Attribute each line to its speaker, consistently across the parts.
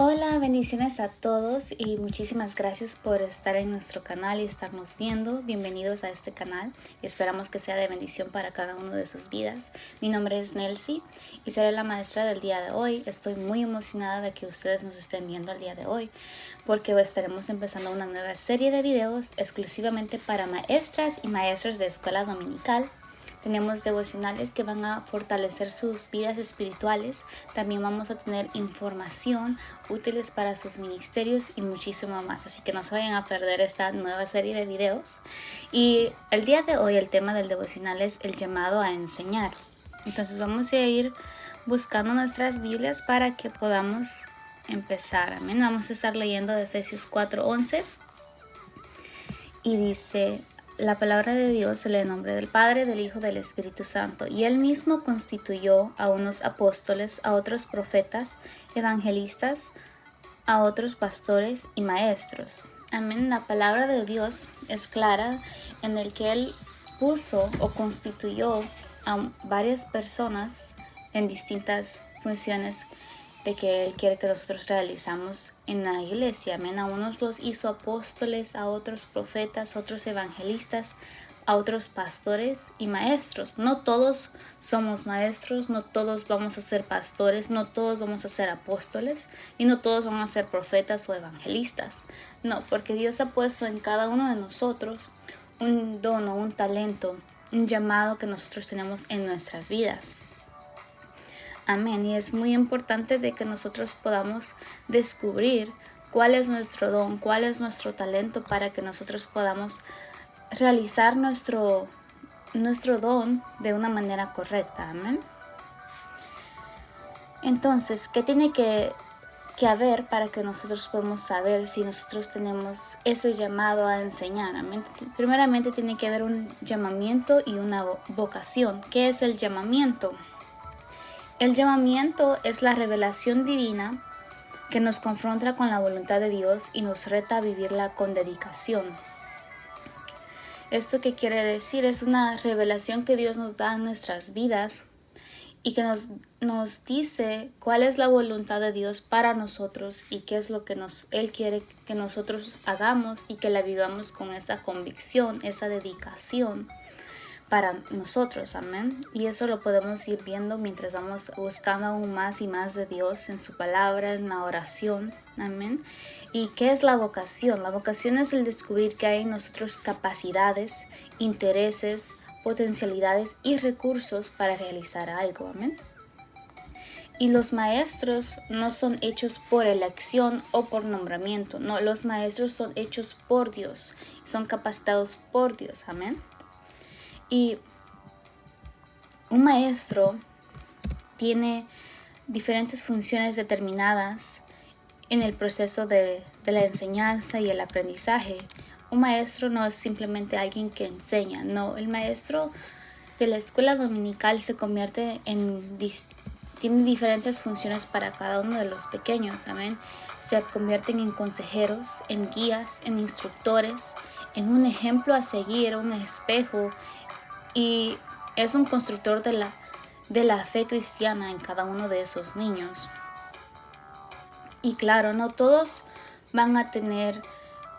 Speaker 1: Hola, bendiciones a todos y muchísimas gracias por estar en nuestro canal y estarnos viendo. Bienvenidos a este canal y esperamos que sea de bendición para cada uno de sus vidas. Mi nombre es Nelcy y seré la maestra del día de hoy. Estoy muy emocionada de que ustedes nos estén viendo el día de hoy porque estaremos empezando una nueva serie de videos exclusivamente para maestras y maestros de escuela dominical. Tenemos devocionales que van a fortalecer sus vidas espirituales. También vamos a tener información útiles para sus ministerios y muchísimo más. Así que no se vayan a perder esta nueva serie de videos. Y el día de hoy el tema del devocional es el llamado a enseñar. Entonces vamos a ir buscando nuestras Biblias para que podamos empezar. Amén. Vamos a estar leyendo de Efesios 4:11 y dice: la palabra de Dios se lee en nombre del Padre, del Hijo, del Espíritu Santo. Y Él mismo constituyó a unos apóstoles, a otros profetas, evangelistas, a otros pastores y maestros. Amén. La palabra de Dios es clara en el que Él puso o constituyó a varias personas en distintas funciones de que Él quiere que nosotros realizamos en la iglesia. Amén. A unos los hizo apóstoles, a otros profetas, a otros evangelistas, a otros pastores y maestros. No todos somos maestros, no todos vamos a ser pastores, no todos vamos a ser apóstoles y no todos vamos a ser profetas o evangelistas. No, porque Dios ha puesto en cada uno de nosotros un don o un talento, un llamado que nosotros tenemos en nuestras vidas. Amén. Y es muy importante de que nosotros podamos descubrir cuál es nuestro don, cuál es nuestro talento para que nosotros podamos realizar nuestro don de una manera correcta. Amén. Entonces, ¿qué tiene que haber para que nosotros podamos saber si nosotros tenemos ese llamado a enseñar? Amén. Primeramente tiene que haber un llamamiento y una vocación. ¿Qué es el llamamiento? El llamamiento es la revelación divina que nos confronta con la voluntad de Dios y nos reta a vivirla con dedicación. ¿Esto qué quiere decir? Es una revelación que Dios nos da en nuestras vidas y que nos dice cuál es la voluntad de Dios para nosotros y qué es lo que Él quiere que nosotros hagamos y que la vivamos con esa convicción, esa dedicación para nosotros. Amén. Y eso lo podemos ir viendo mientras vamos buscando aún más y más de Dios en su palabra, en la oración. Amén. ¿Y qué es la vocación? La vocación es el descubrir que hay en nosotros capacidades, intereses, potencialidades y recursos para realizar algo. Amén. Y los maestros no son hechos por elección o por nombramiento. No, los maestros son hechos por Dios. Son capacitados por Dios. Amén. Y un maestro tiene diferentes funciones determinadas en el proceso de la enseñanza y el aprendizaje. Un maestro no es simplemente alguien que enseña, no, el maestro de la escuela dominical se convierte tiene diferentes funciones para cada uno de los pequeños, amén. Se convierten en consejeros, en guías, en instructores, en un ejemplo a seguir, un espejo, y es un constructor de la fe cristiana en cada uno de esos niños. Y claro, no todos van a tener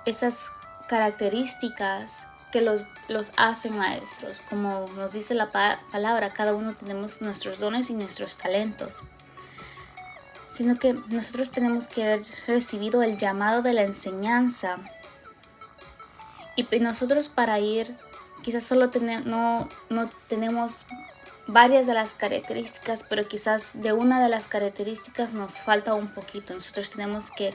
Speaker 1: esas características que los hacen maestros. Como nos dice la palabra, cada uno tenemos nuestros dones y nuestros talentos. Sino que nosotros tenemos que haber recibido el llamado de la enseñanza. Y nosotros para ir, quizás solo no tenemos varias de las características, pero quizás de una de las características nos falta un poquito. Nosotros tenemos que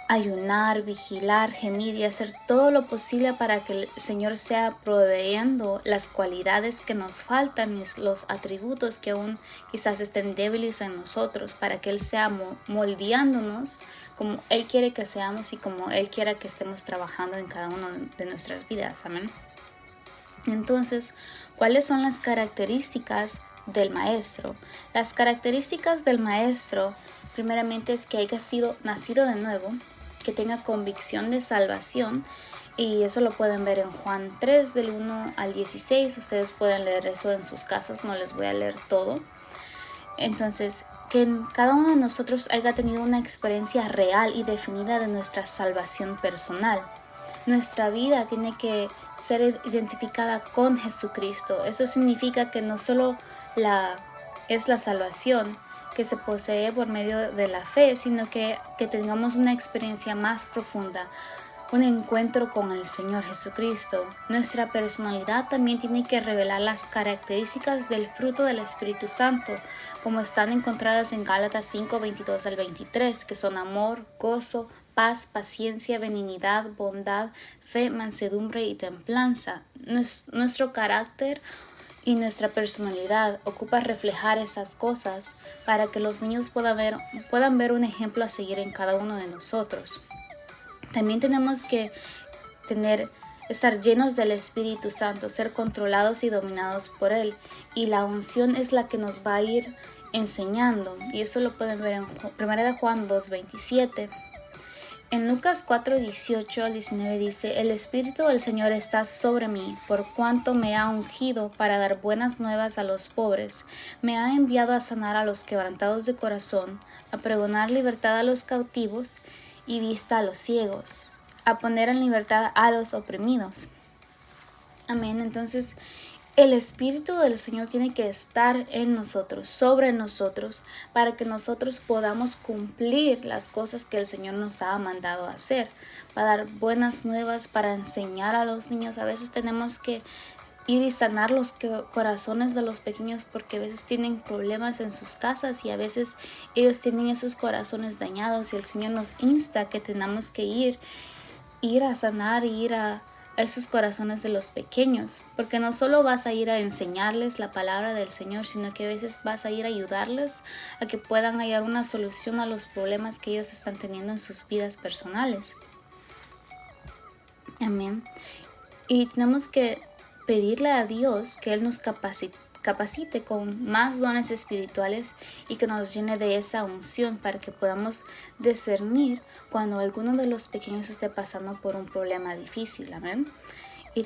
Speaker 1: ayunar, vigilar, gemir y hacer todo lo posible para que el Señor sea proveyendo las cualidades que nos faltan y los atributos que aún quizás estén débiles en nosotros, para que Él sea moldeándonos como Él quiere que seamos y como Él quiera que estemos trabajando en cada una de nuestras vidas. Amén. Entonces, ¿cuáles son las características del maestro? Las características del maestro, primeramente, es que haya sido nacido de nuevo, que tenga convicción de salvación, y eso lo pueden ver en Juan 3 del 1 al 16. Ustedes pueden leer eso en sus casas, no les voy a leer todo. Entonces, que cada uno de nosotros haya tenido una experiencia real y definida de nuestra salvación personal. Nuestra vida tiene que ser identificada con Jesucristo. Eso significa que no solo es la salvación que se posee por medio de la fe, sino que tengamos una experiencia más profunda, un encuentro con el Señor Jesucristo. Nuestra personalidad también tiene que revelar las características del fruto del Espíritu Santo, como están encontradas en Gálatas 5:22 al 23, que son amor, gozo, paz, paciencia, benignidad, bondad, fe, mansedumbre y templanza. Nuestro carácter y nuestra personalidad ocupa reflejar esas cosas para que los niños puedan ver un ejemplo a seguir en cada uno de nosotros. También tenemos que estar llenos del Espíritu Santo, ser controlados y dominados por Él. Y la unción es la que nos va a ir enseñando. Y eso lo pueden ver en 1 Juan 2:27. En Lucas 4:18 al 19 dice: El Espíritu del Señor está sobre mí, por cuanto me ha ungido para dar buenas nuevas a los pobres. Me ha enviado a sanar a los quebrantados de corazón, a pregonar libertad a los cautivos y vista a los ciegos, a poner en libertad a los oprimidos. Amén. Entonces, el Espíritu del Señor tiene que estar en nosotros, sobre nosotros, para que nosotros podamos cumplir las cosas que el Señor nos ha mandado a hacer, para dar buenas nuevas, para enseñar a los niños. A veces tenemos que ir y sanar los corazones de los pequeños, porque a veces tienen problemas en sus casas y a veces ellos tienen esos corazones dañados, y el Señor nos insta que tenemos que ir a sanar, ir a esos corazones de los pequeños, porque no solo vas a ir a enseñarles la palabra del Señor, sino que a veces vas a ir a ayudarles a que puedan hallar una solución a los problemas que ellos están teniendo en sus vidas personales. Amén. Y tenemos que pedirle a Dios que Él nos capacite con más dones espirituales y que nos llene de esa unción para que podamos discernir cuando alguno de los pequeños esté pasando por un problema difícil. Amén. Y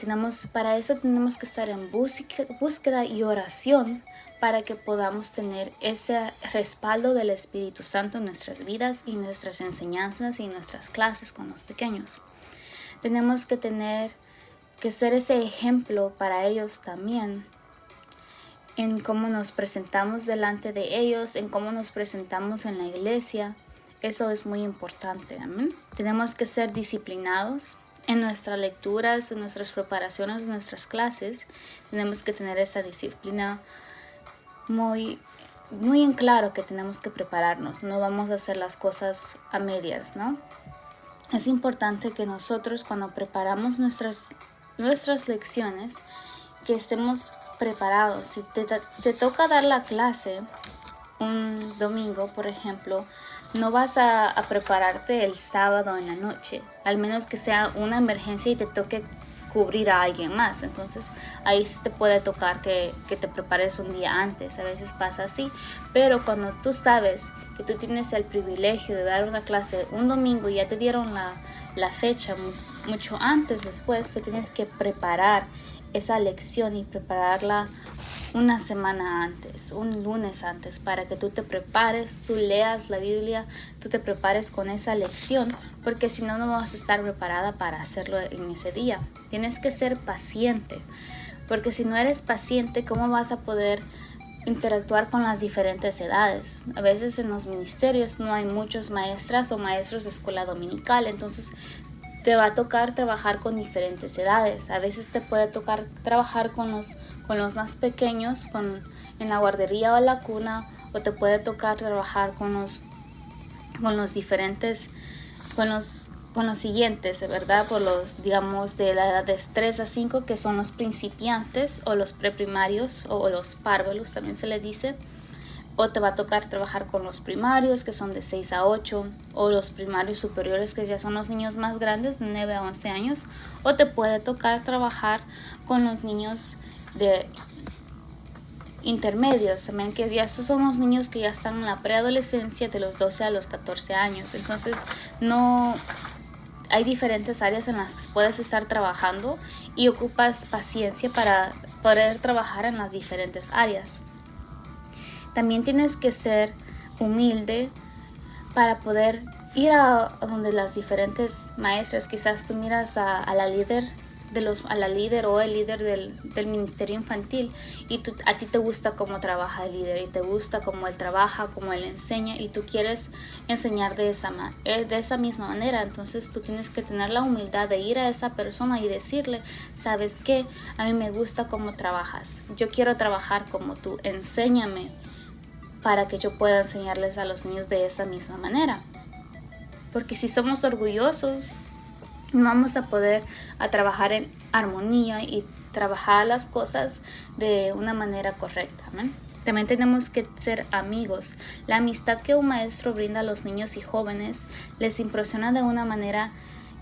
Speaker 1: para eso tenemos que estar en búsqueda y oración, para que podamos tener ese respaldo del Espíritu Santo en nuestras vidas y nuestras enseñanzas y nuestras clases con los pequeños. Tenemos que ser ese ejemplo para ellos también, en cómo nos presentamos delante de ellos, en cómo nos presentamos en la iglesia. Eso es muy importante. Amén. Tenemos que ser disciplinados en nuestras lecturas, en nuestras preparaciones, en nuestras clases. Tenemos que tener esa disciplina muy, muy en claro, que tenemos que prepararnos. No vamos a hacer las cosas a medias, ¿no? Es importante que nosotros, cuando preparamos nuestras lecciones, que estemos preparados. Si te toca dar la clase un domingo, por ejemplo, no vas a prepararte el sábado en la noche, al menos que sea una emergencia y te toque cubrir a alguien más. Entonces ahí sí te puede tocar que te prepares un día antes. A veces pasa así, pero cuando tú sabes que tú tienes el privilegio de dar una clase un domingo y ya te dieron la fecha mucho antes, después tú tienes que preparar esa lección y prepararla una semana antes, un lunes antes, para que tú te prepares, tú leas la Biblia, tú te prepares con esa lección, porque si no, no vas a estar preparada para hacerlo en ese día. Tienes que ser paciente, porque si no eres paciente, ¿cómo vas a poder interactuar con las diferentes edades? A veces en los ministerios no hay muchos maestras o maestros de escuela dominical, entonces te va a tocar trabajar con diferentes edades. A veces te puede tocar trabajar con los más pequeños, en la guardería o la cuna, o te puede tocar trabajar con los siguientes, ¿verdad? Digamos, de la edad de 3 a 5, que son los principiantes, o los preprimarios, o los párvulos también se les dice. O te va a tocar trabajar con los primarios, que son de 6 a 8, o los primarios superiores, que ya son los niños más grandes, de 9 a 11 años, o te puede tocar trabajar con los niños de intermedios, también, que ya esos son los niños que ya están en la preadolescencia, de los 12 a los 14 años. Entonces, hay diferentes áreas en las que puedes estar trabajando y ocupas paciencia para poder trabajar en las diferentes áreas. También tienes que ser humilde para poder ir a donde las diferentes maestras. Quizás tú miras a la líder a la líder o el líder del ministerio infantil y a ti te gusta cómo trabaja el líder y te gusta cómo él trabaja, cómo él enseña, y tú quieres enseñar de esa misma manera. Entonces tú tienes que tener la humildad de ir a esa persona y decirle: ¿sabes qué? A mí me gusta cómo trabajas, yo quiero trabajar como tú, enséñame para que yo pueda enseñarles a los niños de esa misma manera. Porque si somos orgullosos, no vamos a poder trabajar en armonía y trabajar las cosas de una manera correcta. ¿Amén? También tenemos que ser amigos. La amistad que un maestro brinda a los niños y jóvenes les impresiona de una manera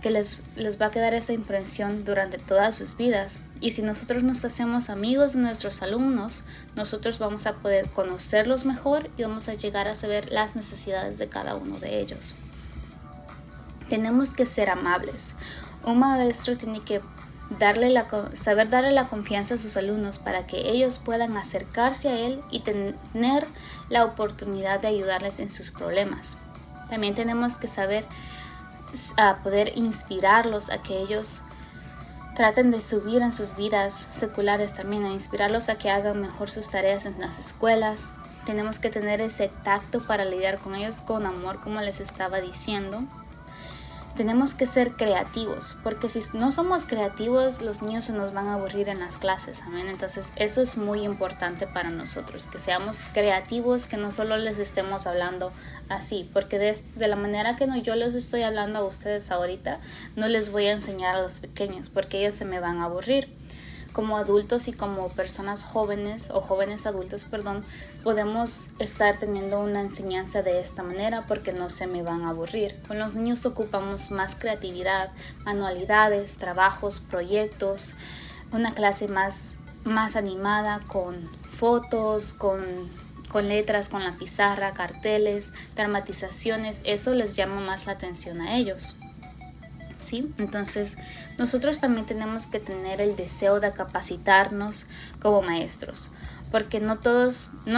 Speaker 1: que les va a quedar esa impresión durante todas sus vidas. Y si nosotros nos hacemos amigos de nuestros alumnos, nosotros vamos a poder conocerlos mejor y vamos a llegar a saber las necesidades de cada uno de ellos. Tenemos que ser amables. Un maestro tiene que saber darle la confianza a sus alumnos para que ellos puedan acercarse a él y tener la oportunidad de ayudarles en sus problemas. También tenemos que saber poder inspirarlos a que ellos traten de subir en sus vidas seculares, también a inspirarlos a que hagan mejor sus tareas en las escuelas. Tenemos que tener ese tacto para lidiar con ellos con amor, como les estaba diciendo. Tenemos que ser creativos, porque si no somos creativos, los niños se nos van a aburrir en las clases. Amén. Entonces eso es muy importante para nosotros, que seamos creativos, que no solo les estemos hablando así, porque de la manera que yo les estoy hablando a ustedes ahorita, no les voy a enseñar a los pequeños, porque ellos se me van a aburrir. Como adultos y como personas jóvenes o jóvenes adultos, podemos estar teniendo una enseñanza de esta manera porque no se me van a aburrir. Con los niños ocupamos más creatividad, manualidades, trabajos, proyectos, una clase más animada con fotos, con letras, con la pizarra, carteles, dramatizaciones. Eso les llama más la atención a ellos. ¿Sí? Entonces nosotros también tenemos que tener el deseo de capacitarnos como maestros, porque no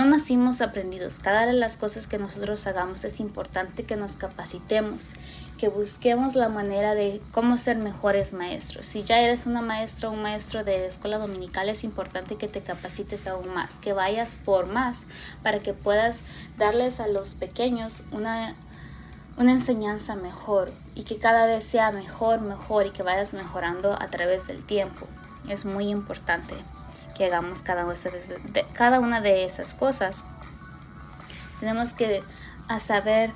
Speaker 1: nacimos aprendidos. Cada de las cosas que nosotros hagamos es importante que nos capacitemos, que busquemos la manera de cómo ser mejores maestros. Si ya eres una maestra o un maestro de escuela dominical, es importante que te capacites aún más, que vayas por más para que puedas darles a los pequeños una enseñanza mejor y que cada vez sea mejor y que vayas mejorando a través del tiempo. Es muy importante que hagamos cada una de esas cosas. Tenemos que saber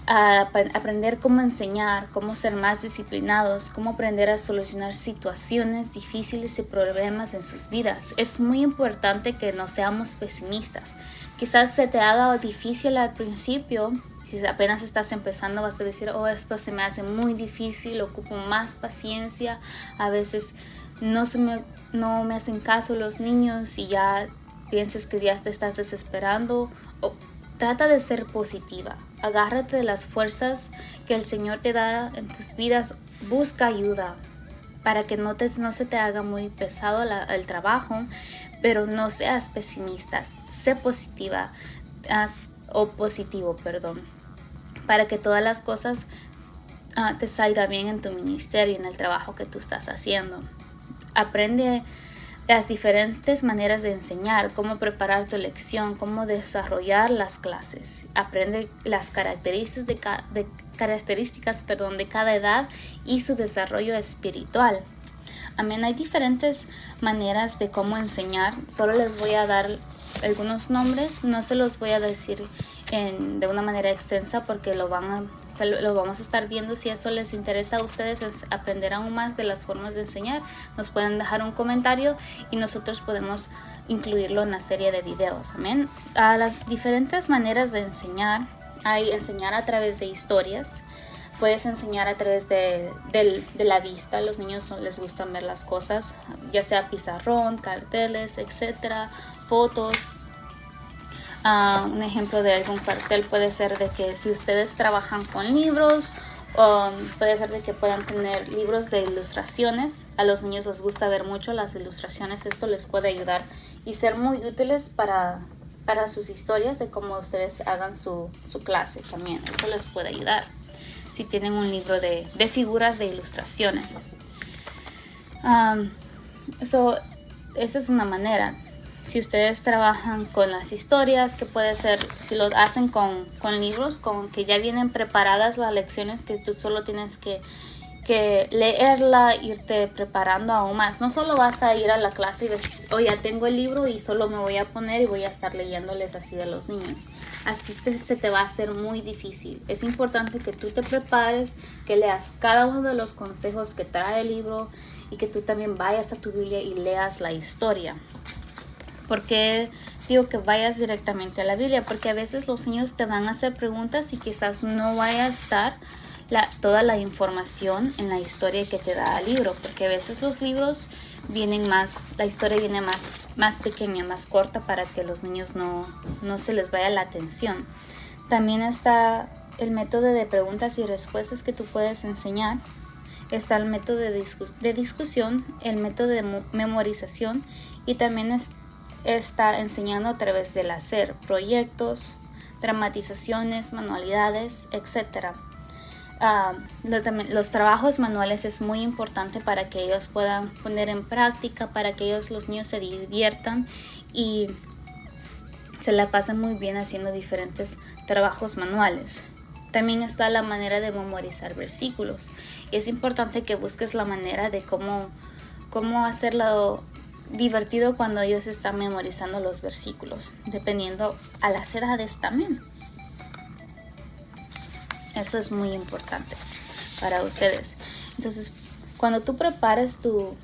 Speaker 1: aprender cómo enseñar, cómo ser más disciplinados, cómo aprender a solucionar situaciones difíciles y problemas en sus vidas. Es muy importante que no seamos pesimistas. Quizás se te haga difícil al principio. Si apenas estás empezando, vas a decir: oh, esto se me hace muy difícil, ocupo más paciencia, a veces no me hacen caso los niños, y ya piensas que ya te estás desesperando. Trata de ser positiva, agárrate de las fuerzas que el Señor te da en tus vidas, busca ayuda para que no se te haga muy pesado el trabajo, pero no seas pesimista, sé positiva positivo, para que todas las cosas te salgan bien en tu ministerio, en el trabajo que tú estás haciendo. Aprende las diferentes maneras de enseñar, cómo preparar tu lección, cómo desarrollar las clases. Aprende las características de cada edad y su desarrollo espiritual. Amén. Hay diferentes maneras de cómo enseñar. Solo les voy a dar algunos nombres, no se los voy a decir de una manera extensa porque lo vamos a estar viendo. Si eso les interesa a ustedes aprender aún más de las formas de enseñar, nos pueden dejar un comentario y nosotros podemos incluirlo en la serie de videos. Amén. Las diferentes maneras de enseñar: hay enseñar a través de historias. Puedes enseñar a través de la vista. Los niños les gustan ver las cosas, ya sea pizarrón, carteles, etcétera, fotos. Un ejemplo de algún cartel puede ser de que si ustedes trabajan con libros, puede ser de que puedan tener libros de ilustraciones. A los niños les gusta ver mucho las ilustraciones. Esto les puede ayudar y ser muy útiles para para sus historias, de cómo ustedes hagan su clase también. Eso les puede ayudar si tienen un libro de figuras de ilustraciones. Esa es una manera. Si ustedes trabajan con las historias, que puede ser, si lo hacen con libros, con que ya vienen preparadas las lecciones, que tú solo tienes que leerla, irte preparando aún más. No solo vas a ir a la clase y decir, oh, ya tengo el libro y solo me voy a poner y voy a estar leyéndoles así de los niños. Así se te va a hacer muy difícil. Es importante que tú te prepares, que leas cada uno de los consejos que trae el libro y que tú también vayas a tu Biblia y leas la historia. Porque digo que vayas directamente a la Biblia, porque a veces los niños te van a hacer preguntas y quizás no vaya a estar toda la información en la historia que te da el libro, porque a veces los libros la historia viene más pequeña, más corta, para que los niños no se les vaya la atención. También está el método de preguntas y respuestas que tú puedes enseñar. Está el método de discusión, el método de memorización, y también está enseñando a través del hacer, proyectos, dramatizaciones, manualidades, etc. Los trabajos manuales es muy importante para que ellos puedan poner en práctica, para que los niños se diviertan y se la pasen muy bien haciendo diferentes trabajos manuales. También está la manera de memorizar versículos, y es importante que busques la manera de cómo hacerlo divertido cuando ellos están memorizando los versículos, dependiendo a las edades también. Eso es muy importante para ustedes. Entonces, cuando tú prepares tu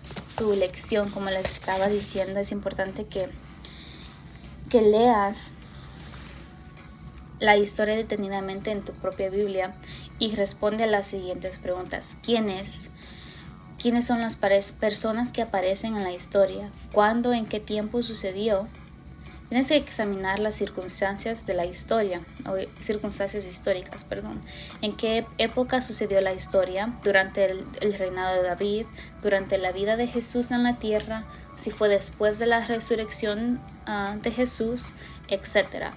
Speaker 1: lección, como les estaba diciendo, es importante que leas la historia detenidamente en tu propia Biblia y responde a las siguientes preguntas. ¿Quiénes son las personas que aparecen en la historia? ¿Cuándo, en qué tiempo sucedió? Tienes que examinar las circunstancias de la historia, o circunstancias históricas, ¿En qué época sucedió la historia? ¿Durante el reinado de David? ¿Durante la vida de Jesús en la tierra? ¿Si fue después de la resurrección de Jesús? Etcétera.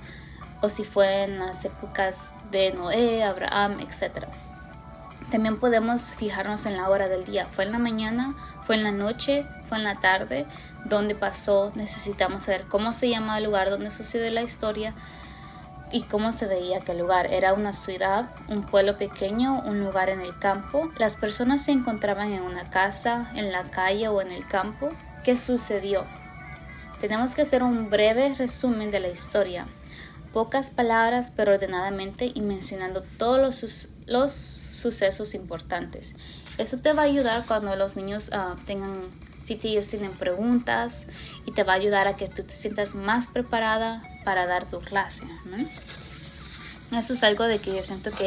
Speaker 1: O si fue en las épocas de Noé, Abraham, etcétera. También podemos fijarnos en la hora del día. ¿Fue en la mañana? ¿Fue en la noche? ¿Fue en la tarde? ¿Dónde pasó? Necesitamos saber cómo se llama el lugar donde sucedió la historia y cómo se veía aquel lugar. ¿Era una ciudad, un pueblo pequeño, un lugar en el campo? ¿Las personas se encontraban en una casa, en la calle o en el campo? ¿Qué sucedió? Tenemos que hacer un breve resumen de la historia. Pocas palabras, pero ordenadamente, y mencionando todos los sucesos importantes. Eso te va a ayudar cuando los niños si ellos tienen preguntas, y te va a ayudar a que tú te sientas más preparada para dar tu clase, ¿no? Eso es algo de que yo siento que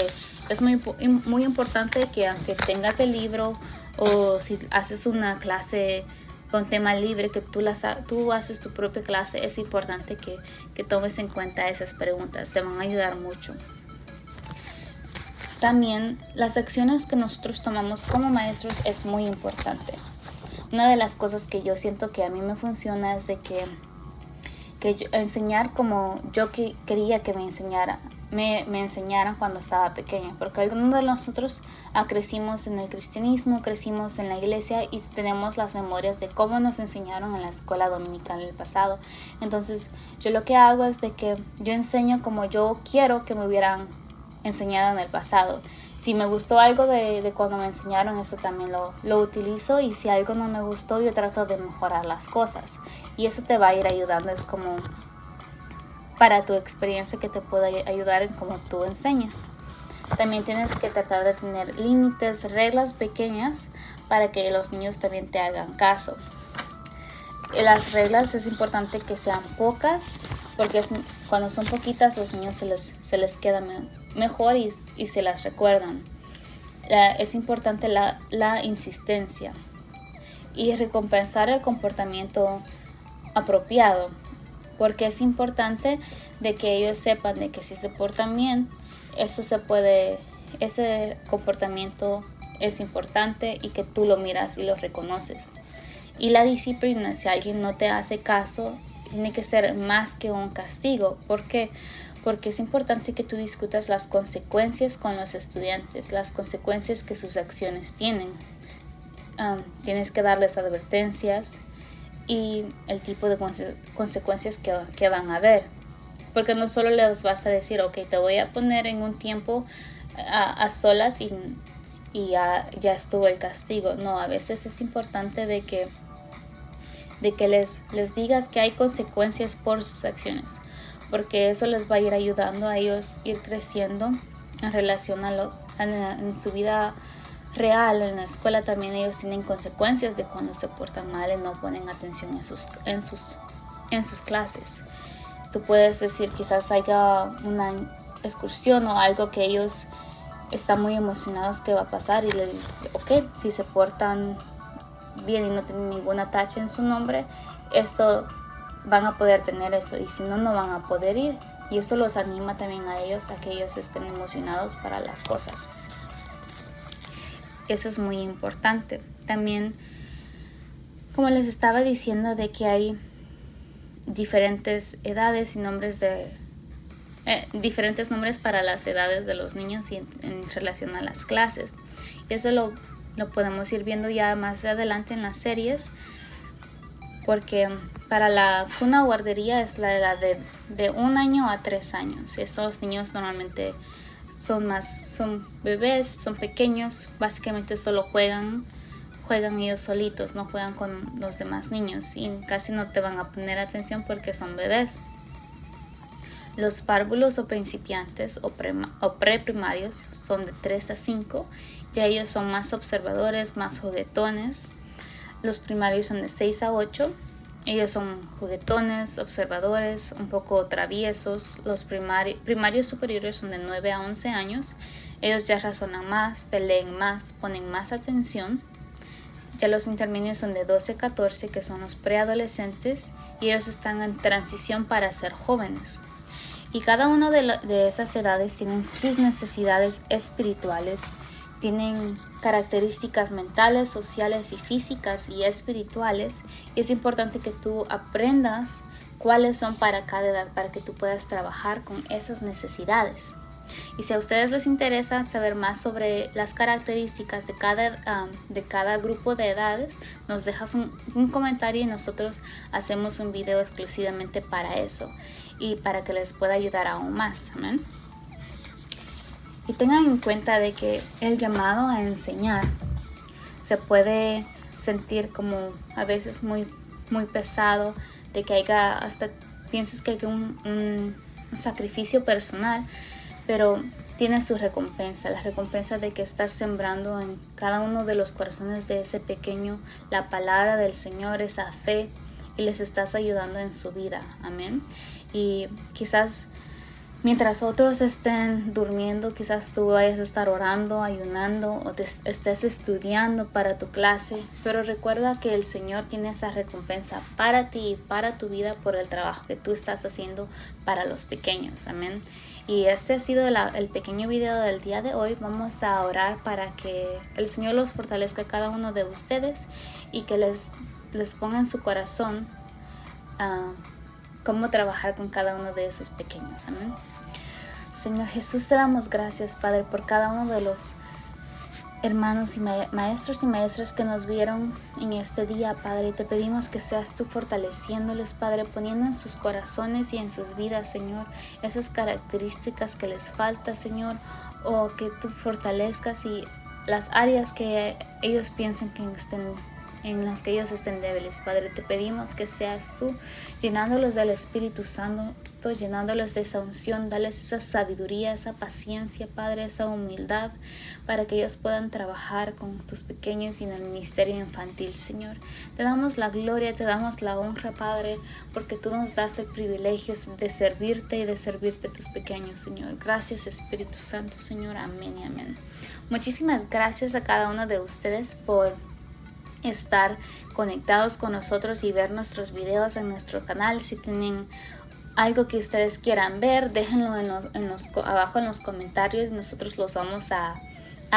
Speaker 1: es muy, muy importante, que aunque tengas el libro o si haces una clase con tema libre, que tú haces tu propia clase, es importante que tomes en cuenta esas preguntas. Te van a ayudar mucho. También las acciones que nosotros tomamos como maestros es muy importante. Una de las cosas que yo siento que a mí me funciona es de que enseñar como yo quería que me enseñaran cuando estaba pequeña, porque algunos de nosotros crecimos en el cristianismo, crecimos en la iglesia y tenemos las memorias de cómo nos enseñaron en la escuela dominical en el pasado. Entonces yo lo que hago es de que yo enseño como yo quiero que me hubieran enseñado en el pasado. Si me gustó algo de cuando me enseñaron, eso también lo utilizo, y si algo no me gustó, yo trato de mejorar las cosas, y eso te va a ir ayudando. Es como para tu experiencia, que te puede ayudar en cómo tú enseñas. También tienes que tratar de tener límites, reglas pequeñas para que los niños también te hagan caso. Las reglas es importante que sean pocas, porque cuando son poquitas los niños se les queda mejor y se las recuerdan. Es importante la insistencia y recompensar el comportamiento apropiado, porque es importante de que ellos sepan de que si se portan bien, ese comportamiento es importante, y que tú lo miras y lo reconoces. Y la disciplina, si alguien no te hace caso, tiene que ser más que un castigo. ¿Por qué? Porque es importante que tú discutas las consecuencias con los estudiantes, las consecuencias que sus acciones tienen. Tienes que darles advertencias y el tipo de consecuencias que van a haber. Porque no solo les vas a decir, ok, te voy a poner en un tiempo a solas y ya estuvo el castigo. No, a veces es importante de que les digas que hay consecuencias por sus acciones, porque eso les va a ir ayudando a ellos ir creciendo en relación en su vida real. En la escuela también ellos tienen consecuencias de cuando se portan mal y no ponen atención en sus clases. Tú puedes decir, quizás haya una excursión o algo que ellos están muy emocionados que va a pasar, y les dices, ok, si se portan bien y no tienen ninguna tacha en su nombre, esto van a poder tener eso, y si no, no van a poder ir. Y eso los anima también a ellos, a que ellos estén emocionados para las cosas. Eso es muy importante. También, como les estaba diciendo, de que hay diferentes edades y diferentes nombres para las edades de los niños y en relación a las clases. Y eso lo podemos ir viendo ya más adelante en las series, porque para la cuna guardería es la edad de 1 año a 3 años. Estos niños normalmente son bebés, son pequeños, básicamente solo juegan ellos solitos, no juegan con los demás niños y casi no te van a poner atención porque son bebés. Los párvulos o principiantes o preprimarios son de 3 a 5, ya ellos son más observadores, más juguetones. Los primarios son de 6 a 8, ellos son juguetones, observadores, un poco traviesos. Los primarios superiores son de 9 a 11 años, ellos ya razonan más, te leen más, ponen más atención. Ya los intermedios son de 12 a 14, que son los preadolescentes, y ellos están en transición para ser jóvenes. Y cada una de esas edades tienen sus necesidades espirituales, tienen características mentales, sociales y físicas y espirituales. Y es importante que tú aprendas cuáles son para cada edad, para que tú puedas trabajar con esas necesidades. Y si a ustedes les interesa saber más sobre las características de cada grupo de edades, nos dejas un comentario y nosotros hacemos un video exclusivamente para eso y para que les pueda ayudar aún más. Amén. Y tengan en cuenta de que el llamado a enseñar se puede sentir como a veces muy, muy pesado, de que hasta piensas que hay un sacrificio personal, pero tiene su recompensa, la recompensa de que estás sembrando en cada uno de los corazones de ese pequeño la palabra del Señor, esa fe, y les estás ayudando en su vida. Amén. Y quizás mientras otros estén durmiendo, quizás tú vayas a estar orando, ayunando, o estés estudiando para tu clase, pero recuerda que el Señor tiene esa recompensa para ti y para tu vida por el trabajo que tú estás haciendo para los pequeños. Amén. Y este ha sido el pequeño video del día de hoy. Vamos a orar para que el Señor los fortalezca a cada uno de ustedes y que les ponga en su corazón cómo trabajar con cada uno de esos pequeños. Amén. Señor Jesús, te damos gracias, Padre, por cada uno de los hermanos y maestros y maestras que nos vieron en este día, Padre. Te pedimos que seas tú fortaleciéndoles, Padre, poniendo en sus corazones y en sus vidas, Señor, esas características que les falta, Señor, o que tú fortalezcas y las áreas que ellos piensan en las que ellos estén débiles. Padre, te pedimos que seas tú llenándolos del Espíritu Santo, llenándolos de esa unción, dales esa sabiduría, esa paciencia, Padre, esa humildad, para que ellos puedan trabajar con tus pequeños y en el ministerio infantil, Señor. Te damos la gloria, te damos la honra, Padre, porque tú nos das el privilegio de servirte y de servirte a tus pequeños, Señor. Gracias, Espíritu Santo, Señor. Amén y amén. Muchísimas gracias a cada uno de ustedes por estar conectados con nosotros y ver nuestros videos en nuestro canal. Si tienen algo que ustedes quieran ver, déjenlo abajo en los comentarios. Nosotros los vamos a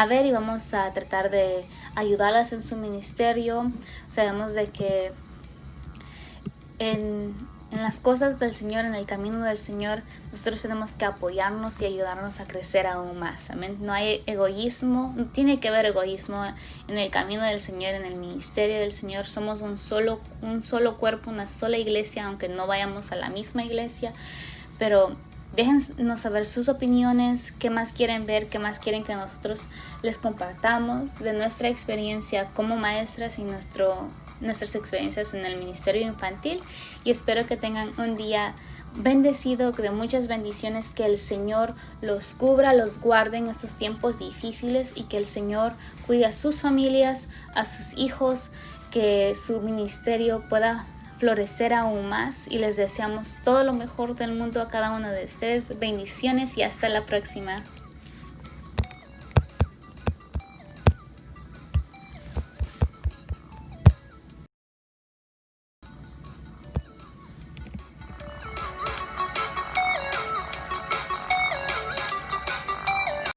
Speaker 1: ver y vamos a tratar de ayudarlas en su ministerio. Sabemos de que en las cosas del Señor, en el camino del Señor, nosotros tenemos que apoyarnos y ayudarnos a crecer aún más. Amén. No hay egoísmo, no tiene que haber egoísmo en el camino del Señor, en el ministerio del Señor. Somos un solo cuerpo, una sola iglesia, aunque no vayamos a la misma iglesia. Pero déjenos saber sus opiniones, qué más quieren ver, qué más quieren que nosotros les compartamos de nuestra experiencia como maestras y nuestras experiencias en el ministerio infantil. Y espero que tengan un día bendecido, de muchas bendiciones, que el Señor los cubra, los guarde en estos tiempos difíciles y que el Señor cuide a sus familias, a sus hijos, que su ministerio pueda florecer aún más, y les deseamos todo lo mejor del mundo a cada uno de ustedes. Bendiciones y hasta la próxima.